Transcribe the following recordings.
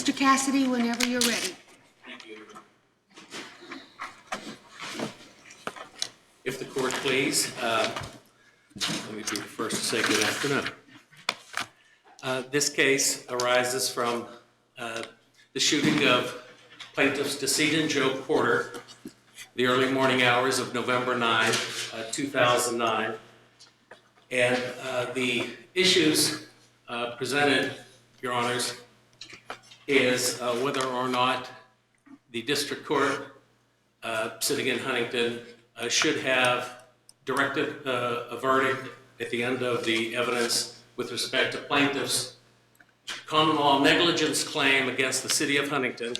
Mr. Cassidy, whenever you're ready. Thank you. If the court please, let me be the first to say good afternoon. This case arises from the shooting of plaintiff's decedent Joe Porter, the early morning hours of November 9, 2009. And the issues presented, Your Honors, is whether or not the district court sitting in Huntington should have directed a verdict at the end of the evidence with respect to plaintiff's common law negligence claim against the city of Huntington,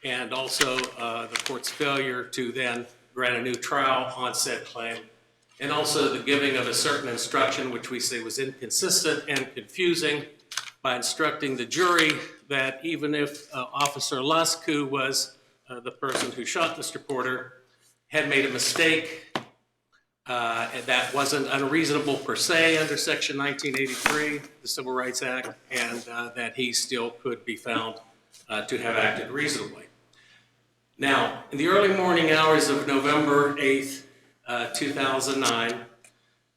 and also the court's failure to then grant a new trial on said claim, and also the giving of a certain instruction which we say was inconsistent and confusing by instructing the jury that even if Officer Lusk, who was the person who shot Mr. Porter, had made a mistake, and that wasn't unreasonable per se under Section 1983, the Civil Rights Act, and that he still could be found to have acted reasonably. Now, in the early morning hours of November 8th, 2009,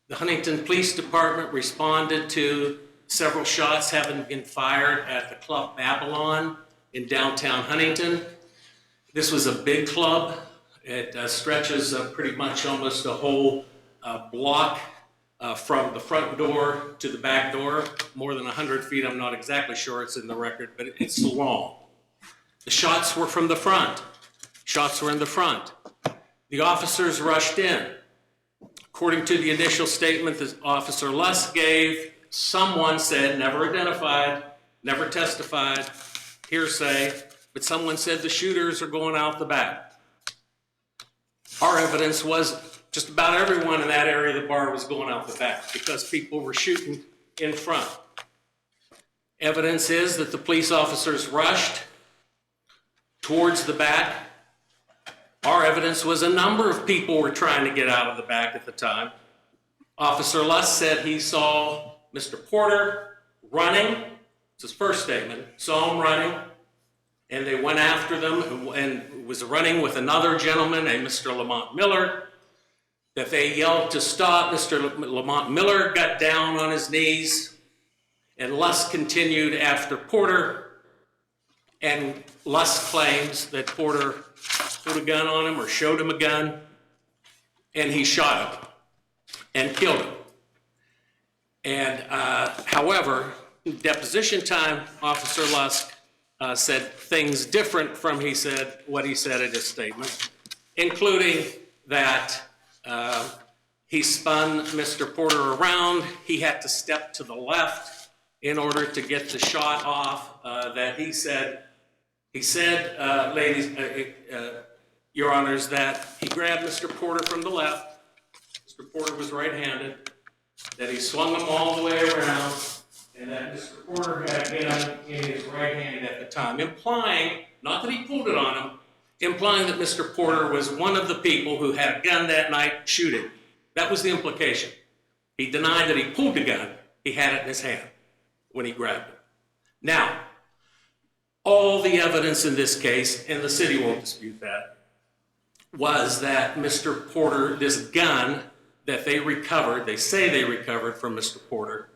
the Huntington Police Department responded to several shots having been fired at the Club Babylon in downtown Huntington. This was a big club. It stretches pretty much almost a whole block from the front door to the back door, more than 100 feet. I'm not exactly sure, it's in the record, but it's long. The shots were from the front. Shots were in the front. The officers rushed in. According to the initial statement that Officer Lusk gave, someone said, never identified, never testified, hearsay, but someone said the shooters are going out the back. Our evidence was just about everyone in that area of the bar was going out the back because people were shooting in front. Evidence is that the police officers rushed towards the back. Our evidence was a number of people were trying to get out of the back at the time. Officer Lusk said he saw Mr. Porter running. It's his first statement. Saw him running, and they went after them and was running with another gentleman named Mr. Lamont Miller, that they yelled to stop. Mr. Lamont Miller got down on his knees, and Lusk continued after Porter, and Lusk claims that Porter put a gun on him or showed him a gun, and he shot him and killed him. And however, deposition time, Officer Lusk said things different from what he said in his statement, including that he spun Mr. Porter around. He had to step to the left in order to get the shot off. That he said, ladies, Your Honors, that he grabbed Mr. Porter from the left. Mr. Porter was right-handed. That he swung him all the way around, and that Mr. Porter had a gun in his right hand at the time, implying, not that he pulled it on him, implying that Mr. Porter was one of the people who had a gun that night shooting. That was the implication. He denied that he pulled the gun. He had it in his hand when he grabbed it. Now, all the evidence in this case, and the city won't dispute that, was that Mr. Porter, this gun that they recovered, they say they recovered from Mr. Porter,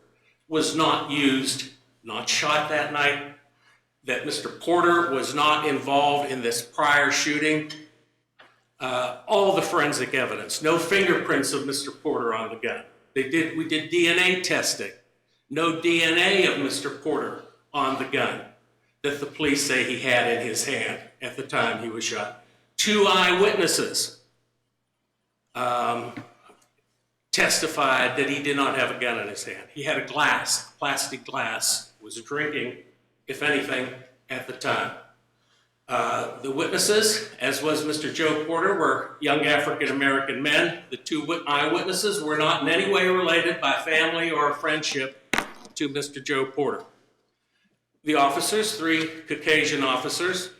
was not used, not shot that night, that Mr. Porter was not involved in this prior shooting. All the forensic evidence, no fingerprints of Mr. Porter on the gun. We did DNA testing, no DNA of Mr. Porter on the gun that the police say he had in his hand at the time he was shot. 2 eyewitnesses testified that he did not have a gun in his hand. He had a glass, plastic glass, was drinking, if anything, at the time. The witnesses, as was Mr. Joe Porter, were young African-American men. The 2 eyewitnesses were not in any way related by family or friendship to Mr. Joe Porter. The officers, 3 Caucasian officers,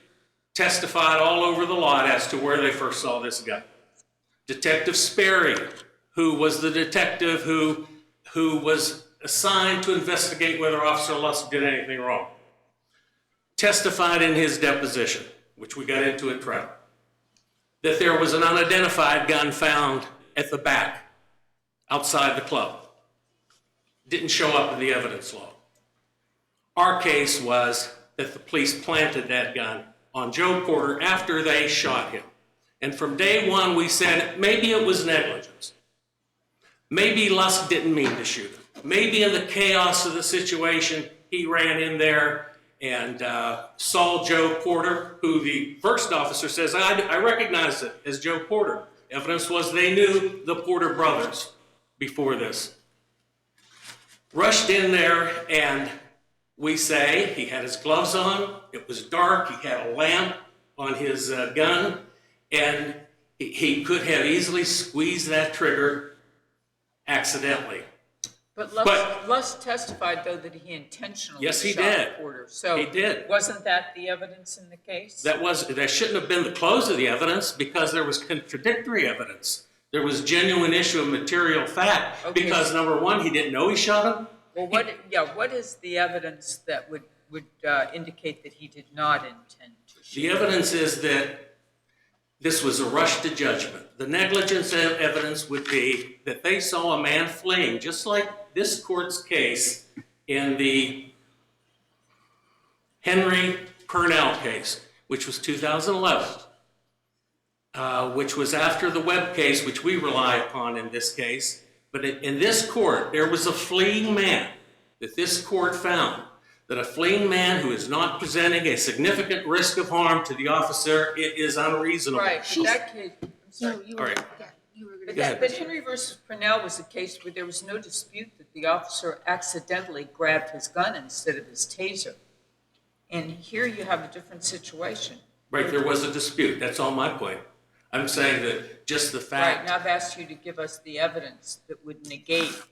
testified all over the lot as to where they first saw this gun. Detective Sperry, who was the detective who was assigned to investigate whether Officer Lusk did anything wrong. testified in his deposition, which we got into at trial, that there was an unidentified gun found at the back, outside the club. Didn't show up in the evidence log. Our case was that the police planted that gun on Joe Porter after they shot him. And from day one, we said maybe it was negligence. Maybe Lusk didn't mean to shoot him. Maybe in the chaos of the situation, he ran in there and saw Joe Porter, who the first officer says, I recognize it as Joe Porter. Evidence was they knew the Porter brothers before this. Rushed in there, and we say he had his gloves on, it was dark, he had a lamp on his gun, and he could have easily squeezed that trigger accidentally. But Lusk testified, though, that he intentionally shot Porter. So he did. Wasn't that the evidence in the case? That shouldn't have been the close of the evidence, because there was contradictory evidence. There was genuine issue of material fact, because number one, he didn't know he shot him. Well, what is the evidence that would indicate that he did not intend to shoot? The evidence is that this was a rush to judgment. The negligence evidence would be that they saw a man fleeing, just like this court's case in the Henry Purnell case, which was 2011, which was after the Webb case, which we rely upon in this case. But in this court, there was a fleeing man that this court found, that a fleeing man who is not presenting a significant risk of harm to the officer, it is unreasonable. Right, in that case, I'm sorry. But Henry versus Purnell was a case where there was no dispute that the officer accidentally grabbed his gun instead of his taser. And here you have a different situation. Right, there was a dispute. That's all my point. I'm saying that just the fact... Right, and I've asked you to give us the evidence that would negate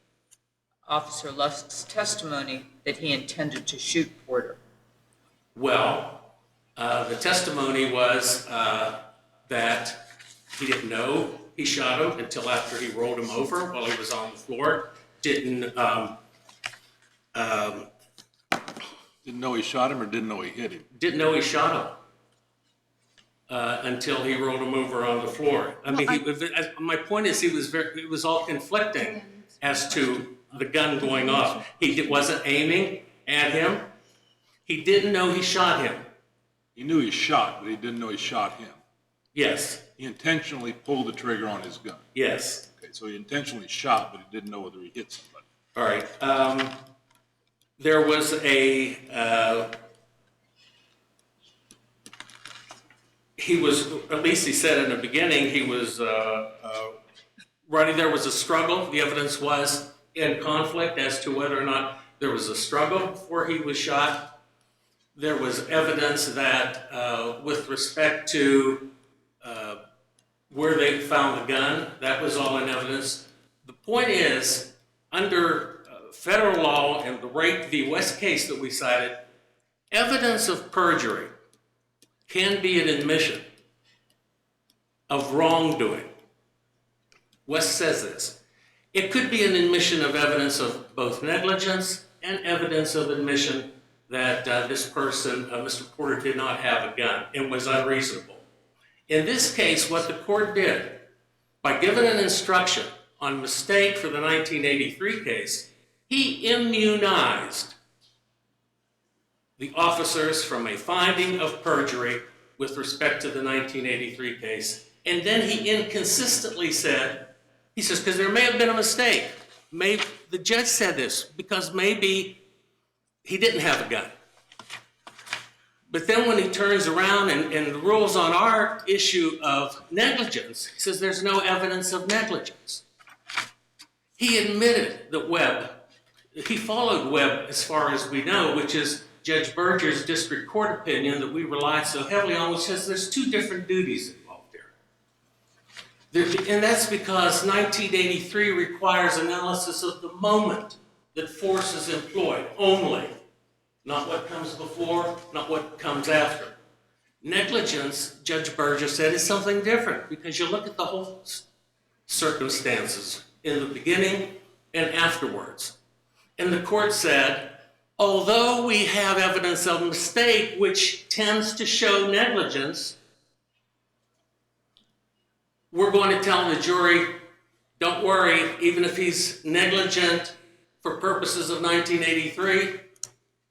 Officer Lusk's testimony that he intended to shoot Porter. Well, the testimony was that he didn't know he shot him until after he rolled him over while he was on the floor. Didn't know he shot him, or didn't know he hit him? Didn't know he shot him until he rolled him over on the floor. I mean, my point is it was all conflicting as to the gun going off. He wasn't aiming at him. He didn't know he shot him. He knew he shot, but he didn't know he shot him. Yes. He intentionally pulled the trigger on his gun. Yes. Okay, so he intentionally shot, but he didn't know whether he hit somebody. All right. There was he was, at least he said in the beginning, he was running. There was a struggle. The evidence was in conflict as to whether or not there was a struggle before he was shot. There was evidence that with respect to where they found the gun, that was all in evidence. The point is, under federal law and the Rake v. West case that we cited, evidence of perjury can be an admission of wrongdoing. West says this. It could be an admission of evidence of both negligence and evidence of admission that this person, Mr. Porter, did not have a gun and was unreasonable. In this case, what the court did, by giving an instruction on mistake for the 1983 case, he immunized the officers from a finding of perjury with respect to the 1983 case. And then he inconsistently said, he says, because there may have been a mistake. The judge said this because maybe he didn't have a gun. But then when he turns around and rules on our issue of negligence, he says there's no evidence of negligence. He admitted that Webb, he followed Webb as far as we know, which is Judge Berger's district court opinion that we rely so heavily on, which says there's two different duties involved here. And that's because 1983 requires analysis of the moment that force is employed only. Not what comes before, not what comes after. Negligence, Judge Berger said, is something different because you look at the whole circumstances in the beginning and afterwards. And the court said although we have evidence of mistake, which tends to show negligence, we're going to tell the jury, don't worry, even if he's negligent for purposes of 1983,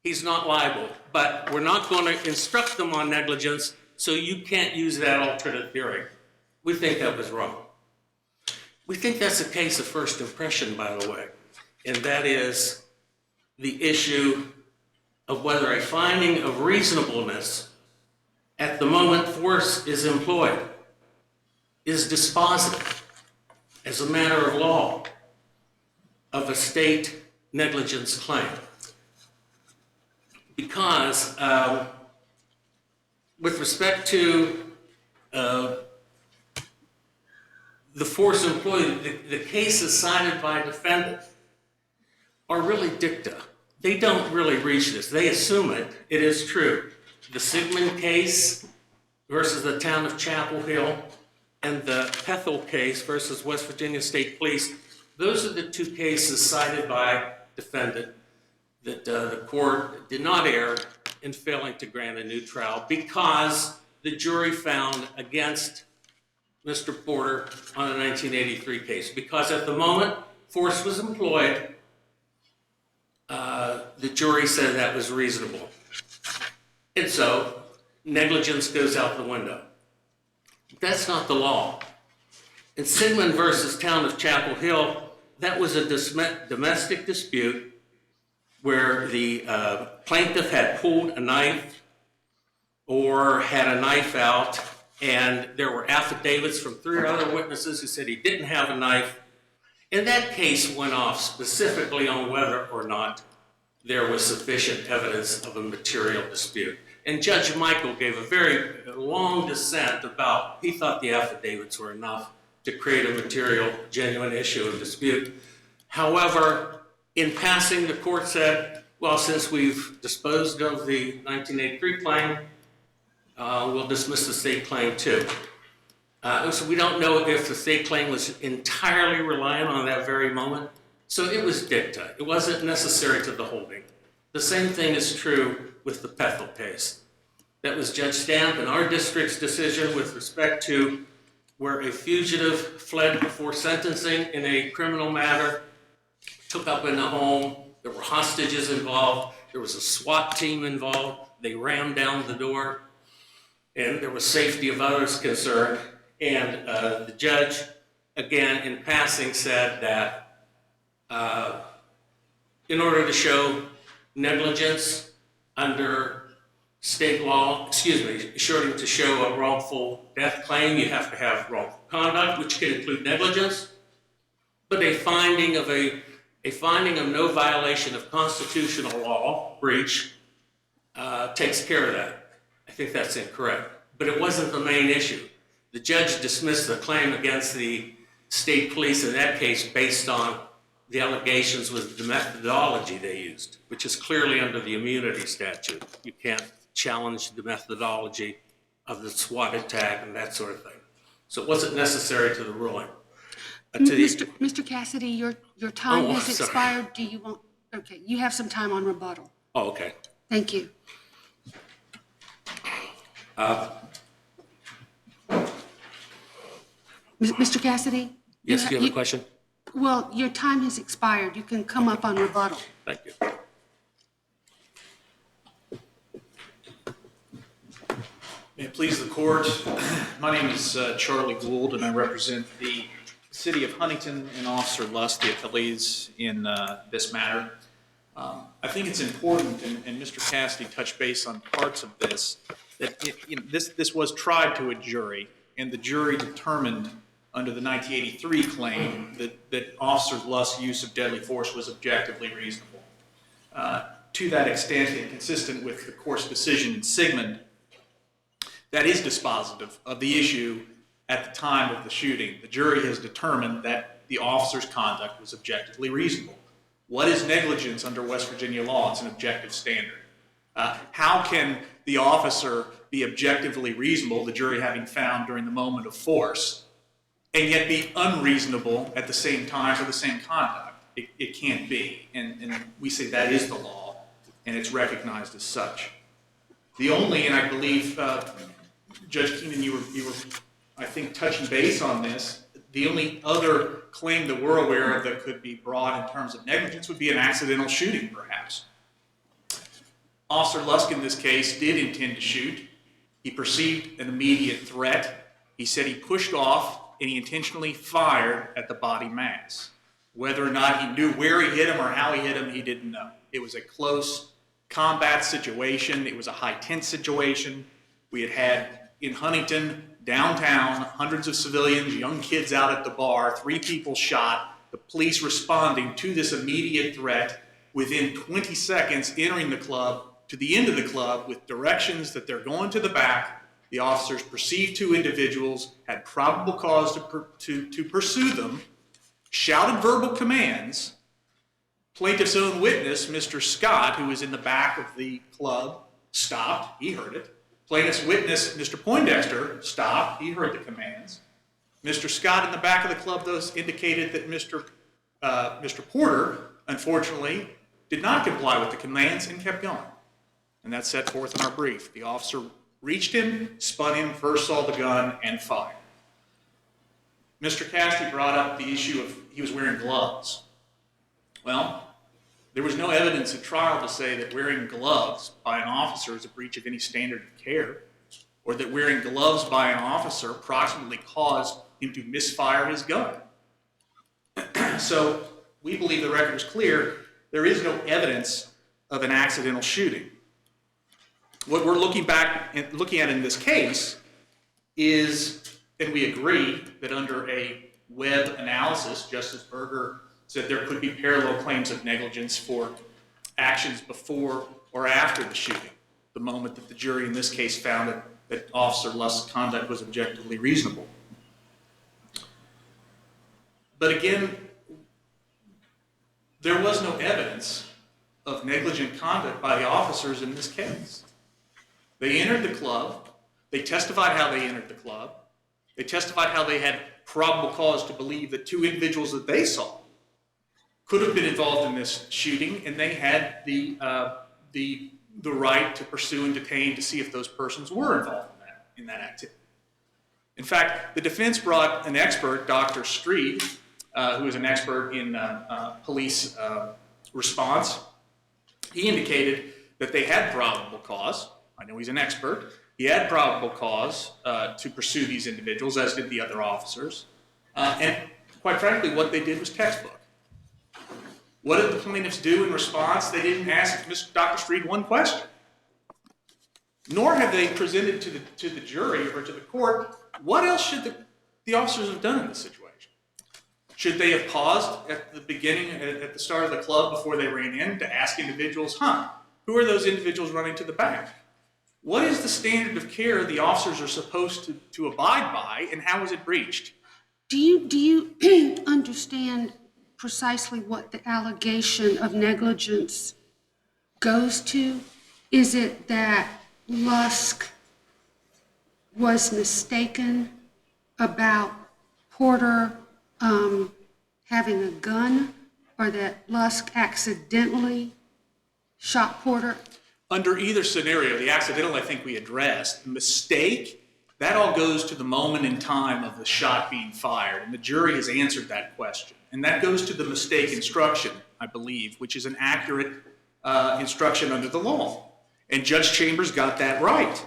he's not liable. But we're not going to instruct them on negligence, so you can't use that alternate theory. We think that was wrong. We think that's a case of first impression, by the way, and that is the issue of whether a finding of reasonableness at the moment force is employed is dispositive as a matter of law of a state negligence claim. Because with respect to the force employed, the cases cited by defendant are really dicta. They don't really reach this. They assume it. It is true. The Sigmund case versus the town of Chapel Hill and the Pethel case versus West Virginia State Police, those are the two cases cited by defendant that the court did not err in failing to grant a new trial because the jury found against Mr. Porter on a 1983 case. Because at the moment force was employed, the jury said that was reasonable. And so negligence goes out the window. That's not the law. In Sigmund versus town of Chapel Hill, that was a domestic dispute where the plaintiff had pulled a knife or had a knife out, and there were affidavits from 3 other witnesses who said he didn't have a knife. And that case went off specifically on whether or not there was sufficient evidence of a material dispute. And Judge Michael gave a very long dissent about, he thought the affidavits were enough to create a material, genuine issue of dispute. However, in passing, the court said, well, since we've disposed of the 1983 claim, we'll dismiss the state claim too. So we don't know if the state claim was entirely reliant on that very moment. So it was dicta. It wasn't necessary to the holding. The same thing is true with the Pethel case. That was Judge Stamp in our district's decision with respect to where a fugitive fled before sentencing in a criminal matter, took up in a home, there were hostages involved, there was a SWAT team involved, they rammed down the door, and there was safety of others concerned. And the judge, again, in passing, said that in order to show negligence under state law, shorting to show a wrongful death claim, you have to have wrongful conduct, which can include negligence, but a finding of no violation of constitutional law, breach, takes care of that. I think that's incorrect, but it wasn't the main issue. The judge dismissed the claim against the state police in that case based on the allegations with the methodology they used, which is clearly under the immunity statute. You can't challenge the methodology of the SWAT attack and that sort of thing. So it wasn't necessary to the ruling. Mr. Cassidy, your time has sorry. expired. Do you want, okay, you have some time on rebuttal. Oh, okay. Thank you. Mr. Cassidy? Yes, do you have a question? Well, your time has expired. You can come up on rebuttal. Thank you. May it please the court, my name is Charlie Gould, and I represent the city of Huntington and Officer Lusk, the appellees in this matter. I think it's important, and Mr. Cassidy touched base on parts of this, that this was tried to a jury, and the jury determined under the 1983 claim that Officer Lusk's use of deadly force was objectively reasonable. To that extent, and consistent with the court's decision in Sigmund, that is dispositive of the issue at the time of the shooting. The jury has determined that the officer's conduct was objectively reasonable. What is negligence under West Virginia law? It's an objective standard. How can the officer be objectively reasonable, the jury having found during the moment of force, and yet be unreasonable at the same time for the same conduct? It can't be, and we say that is the law. and it's recognized as such. The only, and I believe, Judge Keenan, you were, I think, touching base on this, the only other claim that we're aware of that could be brought in terms of negligence would be an accidental shooting, perhaps. Officer Lusk, in this case, did intend to shoot. He perceived an immediate threat. He said he pushed off and he intentionally fired at the body mass. Whether or not he knew where he hit him or how he hit him, he didn't know. It was a close combat situation. It was a high-tense situation. We had in Huntington, downtown, hundreds of civilians, young kids out at the bar, 3 people shot, the police responding to this immediate threat within 20 seconds, entering the club to the end of the club with directions that they're going to the back. The officers perceived 2 individuals, had probable cause to pursue them, shouted verbal commands. Plaintiff's own witness, Mr. Scott, who was in the back of the club, stopped. He heard it. Plaintiff's witness, Mr. Poindexter, stopped. He heard the commands. Mr. Scott in the back of the club, those indicated that Mr. Porter, unfortunately, did not comply with the commands and kept going. And that's set forth in our brief. The officer reached him, spun him, first saw the gun, and fired. Mr. Cassidy brought up the issue of he was wearing gloves. Well, there was no evidence at trial to say that wearing gloves by an officer is a breach of any standard of care, or that wearing gloves by an officer approximately caused him to misfire his gun. So we believe the record is clear. There is no evidence of an accidental shooting. What we're looking at in this case is, and we agree that under a Webb analysis, Justice Berger said there could be parallel claims of negligence for actions before or after the shooting, the moment that the jury in this case found that Officer Lusk's conduct was objectively reasonable. But again, there was no evidence of negligent conduct by the officers in this case. They entered the club. They testified how they entered the club. They testified how they had probable cause to believe that 2 individuals that they saw could have been involved in this shooting, and they had the right to pursue and detain to see if those persons were involved in that activity. In fact, the defense brought an expert, Dr. Street, who is an expert in police response. He indicated that they had probable cause. I know he's an expert. He had probable cause to pursue these individuals, as did the other officers. And quite frankly, what they did was textbook. What did the plaintiffs do in response? They didn't ask Dr. Street one question. Nor have they presented to the jury or to the court, what else should the officers have done in this situation? Should they have paused at the beginning, at the start of the club before they ran in to ask individuals, who are those individuals running to the back? What is the standard of care the officers are supposed to abide by, and how is it breached? Do you understand precisely what the allegation of negligence goes to? Is it that Lusk was mistaken about Porter having a gun, or that Lusk accidentally shot Porter? Under either scenario, the accidental I think we addressed, the mistake, that all goes to the moment in time of the shot being fired, and the jury has answered that question. And that goes to the mistake instruction, I believe, which is an accurate instruction under the law. And Judge Chambers got that right.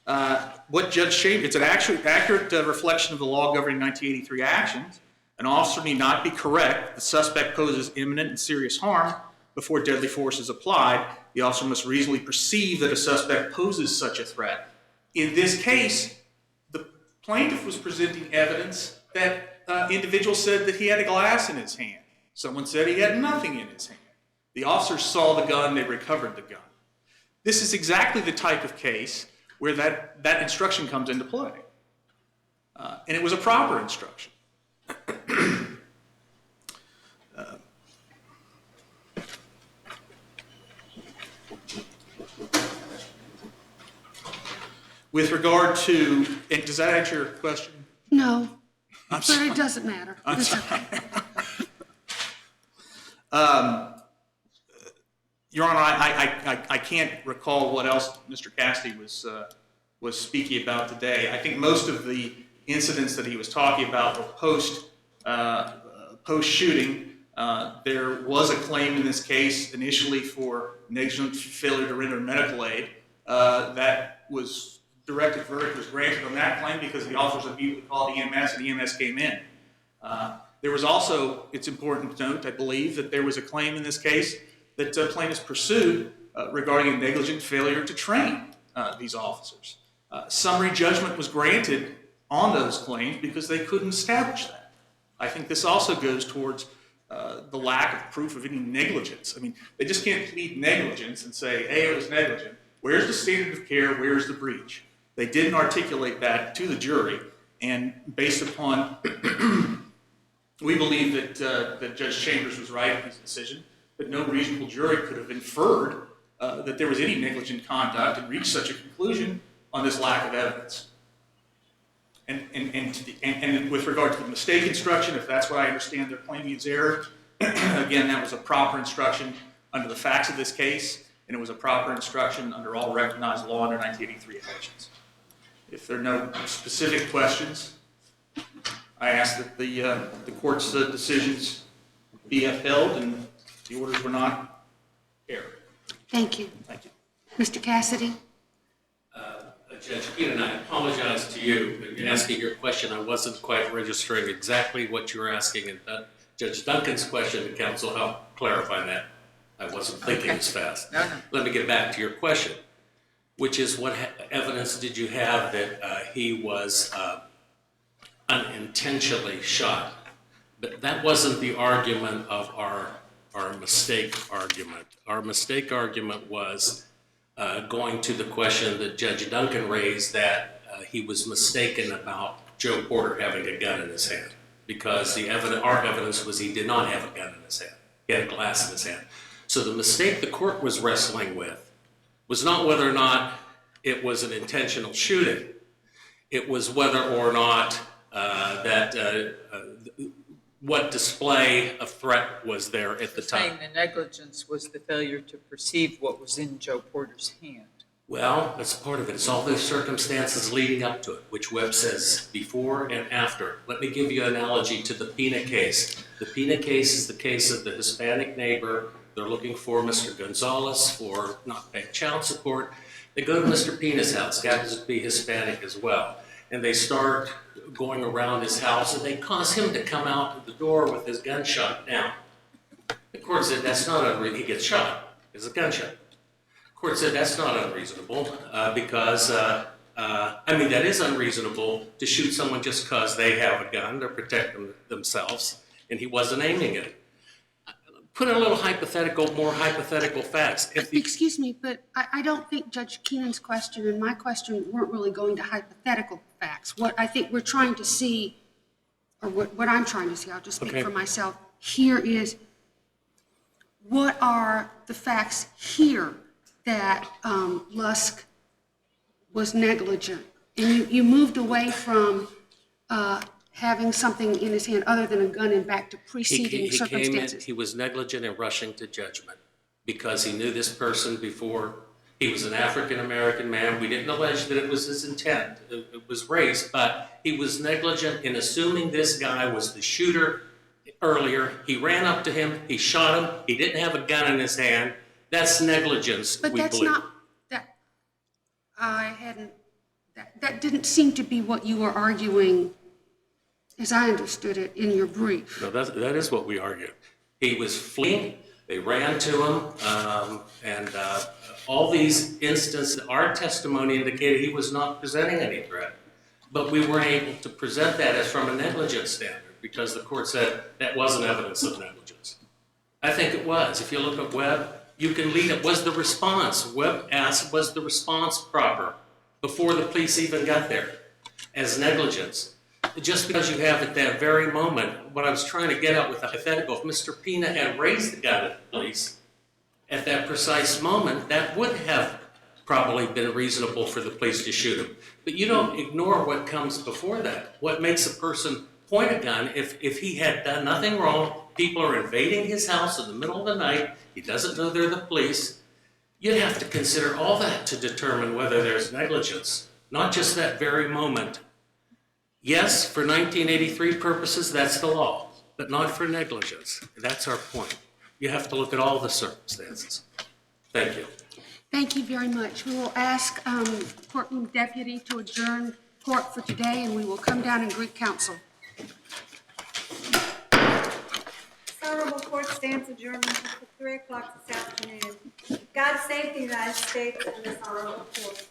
It's an accurate reflection of the law governing 1983 actions. An officer need not be correct. The suspect poses imminent and serious harm before deadly force is applied. The officer must reasonably perceive that a suspect poses such a threat. In this case, the plaintiff was presenting evidence that individual said that he had a glass in his hand. Someone said he had nothing in his hand. The officers saw the gun, they recovered the gun. This is exactly the type of case where that instruction comes into play. And it was a proper instruction. With regard to, and does that answer your question? No, I'm but sorry. it doesn't matter. It's okay. Your Honor, I can't recall what else Mr. Cassidy was speaking about today. I think most of the incidents that he was talking about were post-shooting. There was a claim in this case initially for negligent failure to render medical aid. That was directed verdict was granted on that claim because the officers immediately called EMS and EMS came in. There was also, it's important to note, I believe, that there was a claim in this case that plaintiffs pursued regarding a negligent failure to train these officers. Summary judgment was granted on those claims because they couldn't establish that. I think this also goes towards the lack of proof of any negligence. I mean, they just can't plead negligence and say, hey, it was negligent. Where's the standard of care? Where's the breach? They didn't articulate that to the jury, and based upon, we believe that Judge Chambers was right in his decision, that no reasonable jury could have inferred that there was any negligent conduct and reached such a conclusion on this lack of evidence. And with regard to the mistake instruction, if that's what I understand they're claiming is error, again, that was a proper instruction under the facts of this case, and it was a proper instruction under all recognized law under 1983 elections. If there are no specific questions, I ask that the court's decisions be upheld and the orders were not error. Thank you. Thank you. Mr. Cassidy? Judge Keenan, I apologize to you in asking your question. I wasn't quite registering exactly what you were asking, and Judge Duncan's question to counsel helped clarify that. I wasn't thinking as fast. No. Let me get back to your question, which is what evidence did you have that he was unintentionally shot? But that wasn't the argument of our mistake argument. Our mistake argument was going to the question that Judge Duncan raised, that he was mistaken about Joe Porter having a gun in his hand, because our evidence was he did not have a gun in his hand. He had a glass in his hand. So the mistake the court was wrestling with was not whether or not it was an intentional shooting. It was whether or not what display of threat was there at the time. Saying the negligence was the failure to perceive what was in Joe Porter's hand. Well, that's part of it. It's all those circumstances leading up to it, which Webb says before and after. Let me give you an analogy to the Pina case. The Pina case is the case of the Hispanic neighbor. They're looking for Mr. Gonzalez for not paying child support. They go to Mr. Pina's house, happens to be Hispanic as well, and they start going around his house, and they cause him to come out the door with his gun shot down. The court said that's not unreasonable. He gets shot. It's a gunshot. The court said that's not unreasonable because, that is unreasonable to shoot someone just because they have a gun to protect themselves, and he wasn't aiming it. Put in a little more hypothetical facts. Excuse me, but I don't think Judge Keenan's question and my question weren't really going to hypothetical facts. What I think we're trying to see, or what I'm trying to see, I'll just speak for myself, here is what are the facts here that Lusk was negligent? And you moved away from having something in his hand other than a gun and back to preceding circumstances. He was negligent in rushing to judgment because he knew this person before. He was an African-American man. We didn't allege that it was his intent. It was race, but he was negligent in assuming this guy was the shooter earlier. He ran up to him. He shot him. He didn't have a gun in his hand. That's negligence, But we that's believe. not, that didn't seem to be what you were arguing, as I understood it, in your brief. No, that is what we argued. He was fleeing. They ran to him, and all these instances, our testimony indicated he was not presenting any threat. But we weren't able to present that as from a negligence standard because the court said that wasn't evidence of negligence. I think it was. If you look at Webb, you can lead it. Was the response? Webb asked, was the response proper before the police even got there as negligence? Just because you have at that very moment, what I was trying to get at with the hypothetical, if Mr. Pina had raised the gun at the police at that precise moment, that would have probably been reasonable for the police to shoot him. But you don't ignore what comes before that. What makes a person point a gun if he had done nothing wrong, people are invading his house in the middle of the night, he doesn't know they're the police, you'd have to consider all that to determine whether there's negligence, not just that very moment. Yes, for 1983 purposes, that's the law, but not for negligence. That's our point. You have to look at all the circumstances. Thank you. Thank you very much. We will ask courtroom deputy to adjourn court for today, and we will come down and greet counsel. This honorable court stands adjourned until 3 o'clock this afternoon. God save the United States and this honorable court.